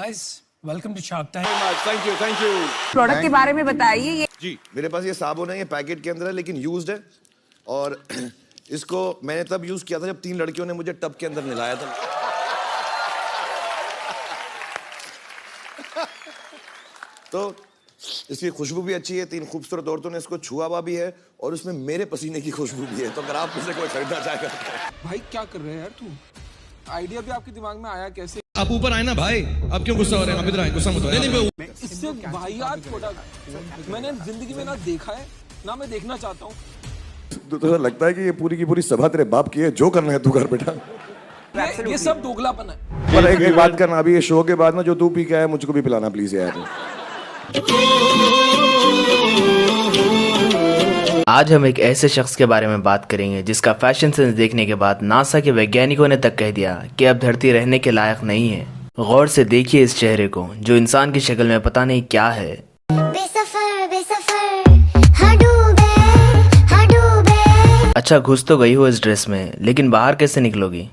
guys, welcome to Shark Tank. Thank you product के बारे में बताइए। ये जी। मेरे पास ये साबुन है, ये पैकेट के अंदर है लेकिन यूज्ड है, और इसको मैंने तब यूज किया था जब 3 लड़कियों ने मुझे टब के अंदर नहलाया था। तो इसकी खुशबू भी अच्छी है, 3 खूबसूरत औरतों ने इसको छुआ हुआ भी है, और उसमें मेरे पसीने की खुशबू भी है। तो अगर आप मुझसे कोई खरीदना चाहेगा। भाई क्या कर रहे हैं यार तू? आइडिया भी आपके दिमाग में आया कैसे? आप ऊपर आए ना भाई, अब क्यों गुस्सा हो रहे हैं? आप इधर आए, गुस्सा मत हो। नहीं, इससे वाहियात प्रोडक्ट मैंने जिंदगी में ना देखा है ना मैं देखना चाहता हूँ। तो लगता है कि ये पूरी की पूरी सभा तेरे बाप की है, जो करना है तू कर बेटा। ये सब दोगलापन है। पर एक बात करना, अभी ये शो के बाद ना जो तू पी के आया मुझको भी पिलाना प्लीज यार। आज हम एक ऐसे शख्स के बारे में बात करेंगे जिसका फैशन सेंस देखने के बाद नासा के वैज्ञानिकों ने तक कह दिया कि अब धरती रहने के लायक नहीं है। गौर से देखिए इस चेहरे को जो इंसान की शक्ल में पता नहीं क्या है। अच्छा, घुस तो गई हो इस ड्रेस में, लेकिन बाहर कैसे निकलोगी?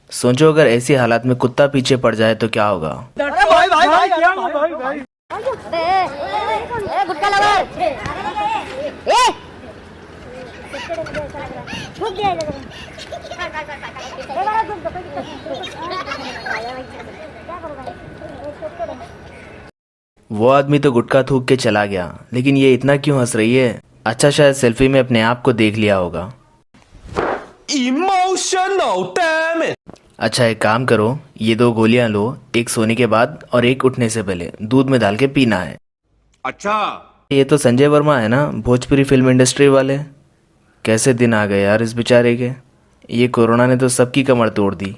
सोचो अगर ऐसी हालात में कुत्ता पीछे पड़ जाए तो क्या होगा? वो आदमी तो गुटखा थूक के चला गया, लेकिन ये इतना क्यों हंस रही है? अच्छा, शायद सेल्फी में अपने आप को देख लिया होगा। Emotional damn it. अच्छा, एक काम करो, ये 2 गोलियां लो, एक सोने के बाद और एक उठने से पहले दूध में डाल के पीना है। अच्छा, ये तो संजय वर्मा है ना, भोजपुरी फिल्म इंडस्ट्री वाले। कैसे दिन आ गए यार इस बेचारे के। ये कोरोना ने तो सबकी कमर तोड़ दी।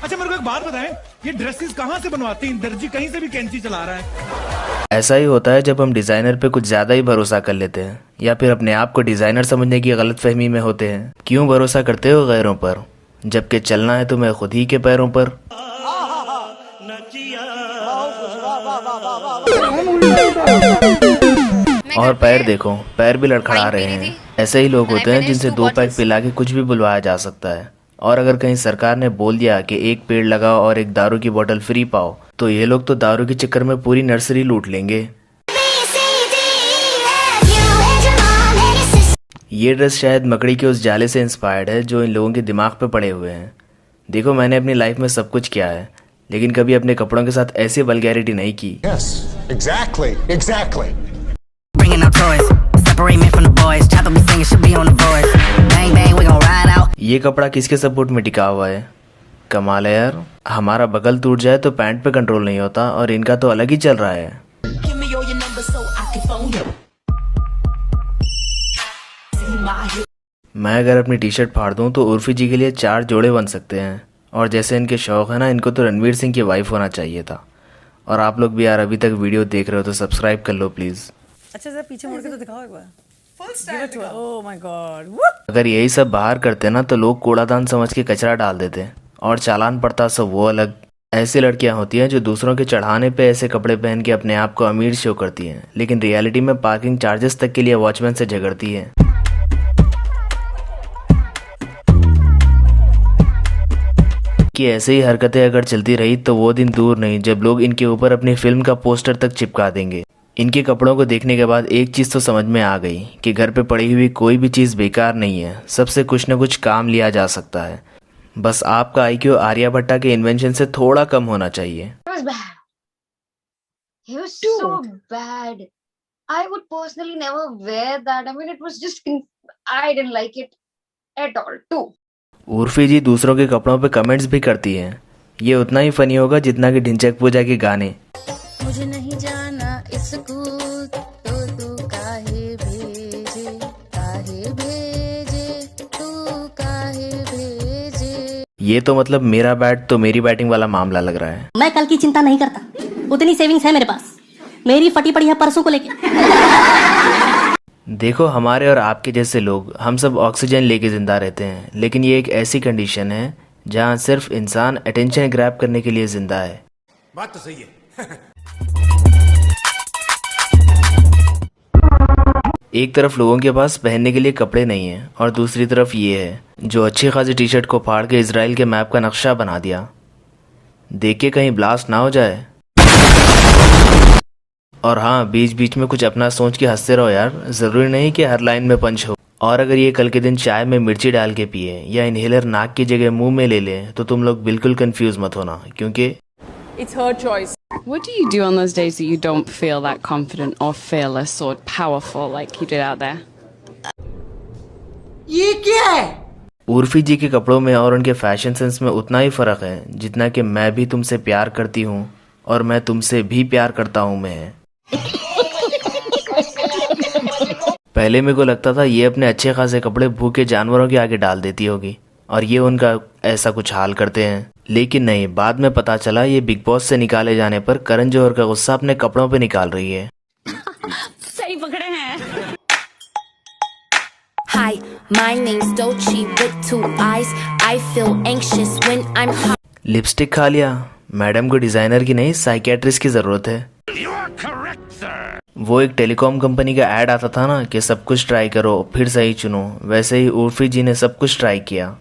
अच्छा, मेरे को एक बात बताएं, ये ड्रेसेस कहाँ से बनवाती हैं? दर्जी कहीं से भी कैंची चला रहा है। ऐसा ही होता है जब हम डिजाइनर पे कुछ ज्यादा ही भरोसा कर लेते हैं, या फिर अपने आप को डिजाइनर समझने की गलतफहमी में होते हैं। क्यों भरोसा करते हो गैरों पर, जबकि चलना है तुम्हें खुद ही के पैरों पर। और पैर देखो, पैर भी लड़खड़ा रहे हैं। ऐसे ही लोग होते हैं जिनसे 2 पैक पिला के कुछ भी बुलवाया जा सकता है। और अगर कहीं सरकार ने बोल दिया कि 1 पेड़ लगाओ और 1 दारू की बोतल फ्री पाओ, तो ये लोग तो दारू के चक्कर में पूरी नर्सरी लूट लेंगे। ये ड्रेस शायद मकड़ी के उस जाले से इंस्पायर्ड है जो इन लोगों के दिमाग पे पड़े हुए हैं। देखो, मैंने अपनी लाइफ में सब कुछ किया है, लेकिन कभी अपने कपड़ों के साथ ऐसी वल्गैरिटी नहीं की। Yes, exactly. ये कपड़ा किसके सपोर्ट में टिका हुआ है? कमाल है यार। हमारा बगल टूट जाए तो पैंट पे कंट्रोल नहीं होता, और इनका तो अलग ही चल रहा है। मैं अगर अपनी टी शर्ट फाड़ दूं तो उर्फी जी के लिए 4 जोड़े बन सकते हैं। और जैसे इनके शौक है ना, इनको तो रणवीर सिंह की वाइफ होना चाहिए था। और आप लोग भी यार अभी तक वीडियो देख रहे हो तो सब्सक्राइब कर लो प्लीज। अच्छा, जरा पीछे मुड़ के तो दिखाओ एक बार। Full style. Oh my god. अगर यही सब बाहर करते ना तो लोग कूड़ादान समझ के कचरा डाल देते, और चालान पड़ता सब वो अलग। ऐसी लड़कियां होती हैं जो दूसरों के चढ़ाने पे ऐसे कपड़े पहन के अपने आप को अमीर शो करती हैं, लेकिन रियलिटी में पार्किंग चार्जेस तक के लिए वॉचमैन से झगड़ती हैं। कि ऐसे ही हरकतें अगर चलती रही तो वो दिन दूर नहीं जब लोग इनके ऊपर अपनी फिल्म का पोस्टर तक चिपका देंगे। इनके कपड़ों को देखने के बाद एक चीज़ तो समझ में आ गई कि घर पे पड़ी हुई कोई भी चीज़ बेकार नहीं है, सबसे कुछ न कुछ काम लिया जा सकता है। बस आपका आईक्यू आर्यभट्टा के इन्वेंशन से थोड़ा कम होना चाहिए। He was so bad. I would personally never wear that. I mean, it was just, I didn't like it at all too. Urfi जी दूसरों के कपड़ों पे कमेंट्स भी करती हैं। ये उतना ही फनी होगा जितना कि ढिंचैक पूजा के गाने। मुझे नहीं जाना स्कूल तो तू काहे भेजे तू काहे भेजे। ये तो मतलब मेरा बैट तो मेरी बैटिंग वाला मामला लग रहा है। मैं कल की चिंता नहीं करता, उतनी सेविंग्स है मेरे पास। मेरी फटी पड़ी है परसों को लेके। देखो, हमारे और आपके जैसे लोग हम सब ऑक्सीजन लेके जिंदा रहते हैं, लेकिन ये एक ऐसी कंडीशन है जहाँ सिर्फ इंसान अटेंशन ग्रैब करने के लिए जिंदा है। बात तो सही है। एक तरफ लोगों के पास पहनने के लिए कपड़े नहीं हैं और दूसरी तरफ ये है जो अच्छी खासी टी शर्ट को फाड़ के इजराइल के मैप का नक्शा बना दिया। देख के कहीं ब्लास्ट ना हो जाए। और हाँ, बीच बीच में कुछ अपना सोच के हंसते रहो यार, ज़रूरी नहीं कि हर लाइन में पंच हो। और अगर ये कल के दिन चाय में मिर्ची डाल के पिए या इनहेलर नाक की जगह मुंह में ले ले तो तुम लोग बिल्कुल कंफ्यूज मत होना, क्योंकि It's her choice. What do you do on those days that you don't feel that confident or fearless or powerful like you did out there? ये क्या है? उर्फी जी के कपड़ों में और उनके फैशन सेंस में उतना ही फ़र्क है जितना कि मैं भी तुमसे प्यार करती हूँ और मैं तुमसे भी प्यार करता हूँ। मैं पहले मेरे को लगता था ये अपने अच्छे खासे कपड़े भूखे जानवरों के आगे डाल देती होगी और ये उनका ऐसा कुछ हाल करते हैं, लेकिन नहीं, बाद में पता चला ये बिग बॉस से निकाले जाने पर करण जौहर का गुस्सा अपने कपड़ों पे निकाल रही है। सही पकड़े हैं। Hi, my name's Dolce with 2 eyes. I feel anxious when I'm hot. Lipstick खा लिया? मैडम को डिजाइनर की नहीं साइकेट्रिस्ट की जरूरत है। वो एक टेलीकॉम कंपनी का ऐड आता था ना कि सब कुछ ट्राई करो फिर सही चुनो, वैसे ही उर्फी जी ने सब कुछ ट्राई किया।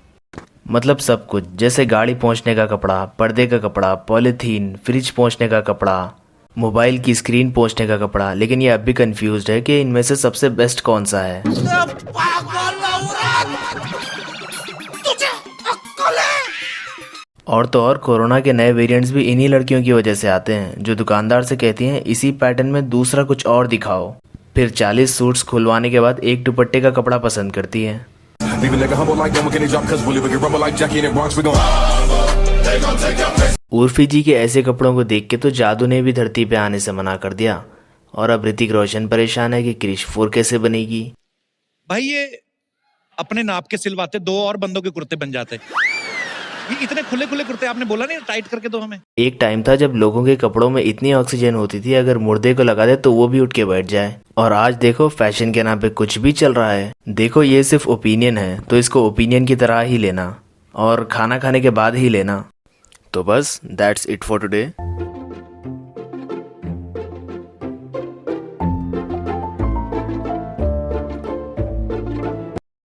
मतलब सब कुछ, जैसे गाड़ी पहुंचने का कपड़ा, पर्दे का कपड़ा, पॉलीथीन, फ्रिज पहुंचने का कपड़ा, मोबाइल की स्क्रीन पहुंचने का कपड़ा। लेकिन ये अब भी कंफ्यूज्ड है कि इनमें से सबसे बेस्ट कौन सा है। और तो और कोरोना के नए वेरिएंट्स भी इन्हीं लड़कियों की वजह से आते हैं जो दुकानदार से कहती हैं इसी पैटर्न में दूसरा कुछ और दिखाओ, फिर 40 सूट्स खुलवाने के बाद एक दुपट्टे का कपड़ा पसंद करती हैं। उर्फी जी के ऐसे कपड़ों को देख के तो जादू ने भी धरती पे आने से मना कर दिया और अब ऋतिक रोशन परेशान है कि क्रिश 4 कैसे बनेगी। भाई ये अपने नाप के सिलवाते 2 और बंदों के कुर्ते बन जाते। ये इतने खुले खुले कुर्ते आपने बोला नहीं टाइट करके दो हमें। एक टाइम था जब लोगों के कपड़ों में इतनी ऑक्सीजन होती थी अगर मुर्दे को लगा दे तो वो भी उठ के बैठ जाए। और आज देखो फैशन के नाम पे कुछ भी चल रहा है। देखो ये सिर्फ ओपिनियन है तो इसको ओपिनियन की तरह ही लेना और खाना खाने के बाद ही लेना। तो बस दैट्स इट फॉर टुडे।